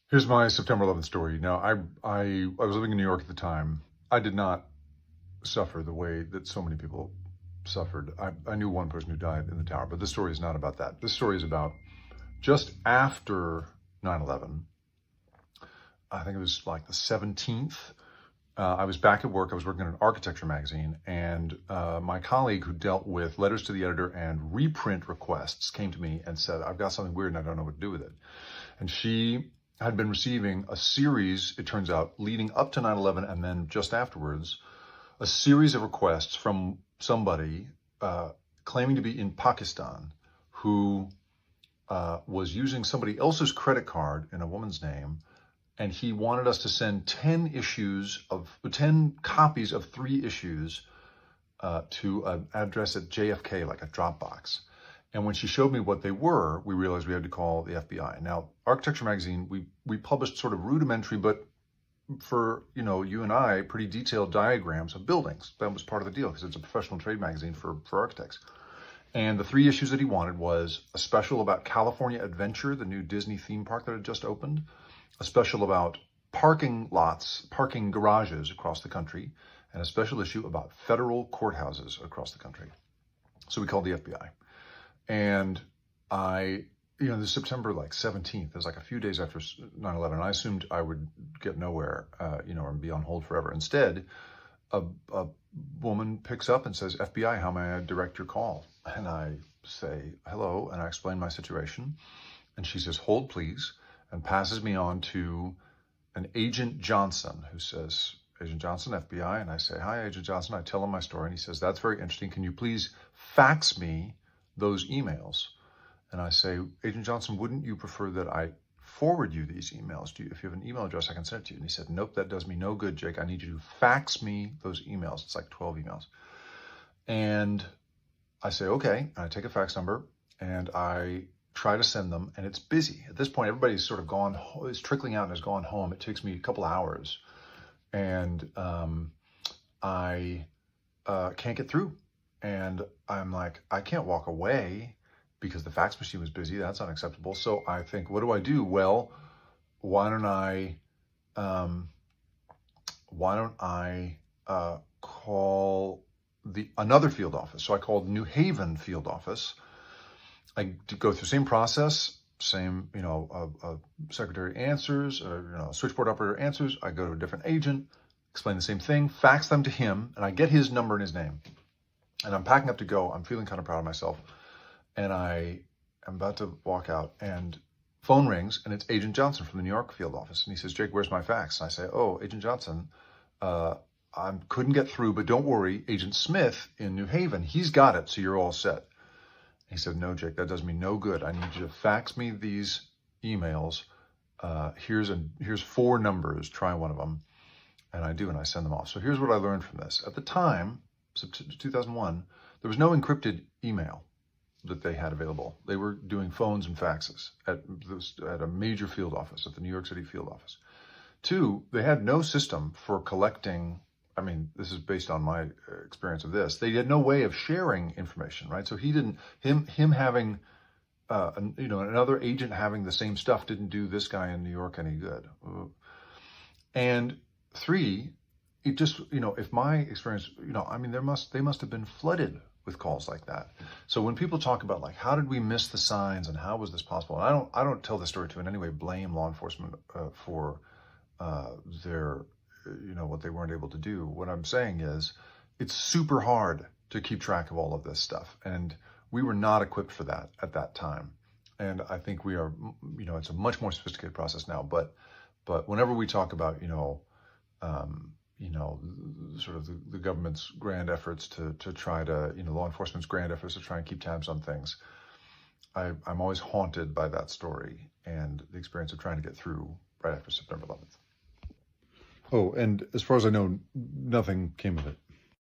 Here's my September 11th story. Now, I was living in New York at the time. I did not suffer the way that so many people suffered. I knew one person who died in the tower, but this story is not about that. This story is about just after 9/11. I think it was like the 17th. I was back at work. I was working on an architecture magazine, and my colleague who dealt with letters to the editor and reprint requests came to me and said, I've got something weird and I don't know what to do with it. And she had been receiving a series, it turns out, leading up to 9/11 and then just afterwards, a series of requests from somebody claiming to be in Pakistan who was using somebody else's credit card in a woman's name, and he wanted us to send 10 copies of 3 issues to an address at JFK, like a Dropbox. And when she showed me what they were, we realized we had to call the FBI. Now, Architecture Magazine, we published sort of rudimentary, but for, you and I, pretty detailed diagrams of buildings. That was part of the deal because it's a professional trade magazine for architects. And the 3 issues that he wanted was a special about California Adventure, the new Disney theme park that had just opened, a special about parking lots, parking garages across the country, and a special issue about federal courthouses across the country. So we called the FBI. And this is September 17th. It was like a few days after 9/11. I assumed I would get nowhere, and be on hold forever. Instead, a woman picks up and says, FBI, how may I direct your call? And I say, hello, and I explain my situation. And she says, hold, please, and passes me on to an Agent Johnson, who says, Agent Johnson, FBI. And I say, hi, Agent Johnson. I tell him my story, and he says, that's very interesting. Can you please fax me those emails? And I say, Agent Johnson, wouldn't you prefer that I forward you these emails? If you have an email address, I can send it to you. And he said, nope, that does me no good, Jake. I need you to fax me those emails. It's like 12 emails. And I say, okay. And I take a fax number and I try to send them, and it's busy. At this point, everybody's sort of gone, is trickling out and has gone home. It takes me a couple hours, and I can't get through. And I'm like, I can't walk away because the fax machine was busy. That's unacceptable. So I think, what do I do? Well, why don't I call another field office? So I called New Haven field office. I go through the same process, same, a secretary answers, or, switchboard operator answers. I go to a different agent, explain the same thing, fax them to him, and I get his number and his name. And I'm packing up to go. I'm feeling kind of proud of myself. And I am about to walk out, and phone rings, and it's Agent Johnson from the New York field office. And he says, Jake, where's my fax? And I say, oh, Agent Johnson, I couldn't get through, but don't worry, Agent Smith in New Haven, he's got it, so you're all set. He said, no, Jake, that does me no good. I need you to fax me these emails. Here's 4 numbers. Try one of them. And I do, and I send them off. So here's what I learned from this. At the time, 2001, there was no encrypted email that they had available. They were doing phones and faxes at a major field office, at the New York City field office. 2, they had no system for collecting. I mean, this is based on my experience of this. They had no way of sharing information, right? So him having, another agent having the same stuff didn't do this guy in New York any good. And 3, it just, if my experience, they must have been flooded with calls like that. So when people talk about like, how did we miss the signs and how was this possible? And I don't tell this story to in any way blame law enforcement for their, what they weren't able to do. What I'm saying is it's super hard to keep track of all of this stuff. And we were not equipped for that at that time. And I think we are, it's a much more sophisticated process now. But whenever we talk about, sort of the government's grand efforts to try to, law enforcement's grand efforts to try and keep tabs on things, I'm always haunted by that story and the experience of trying to get through right after September 11th. Oh, and as far as I know, nothing came of it.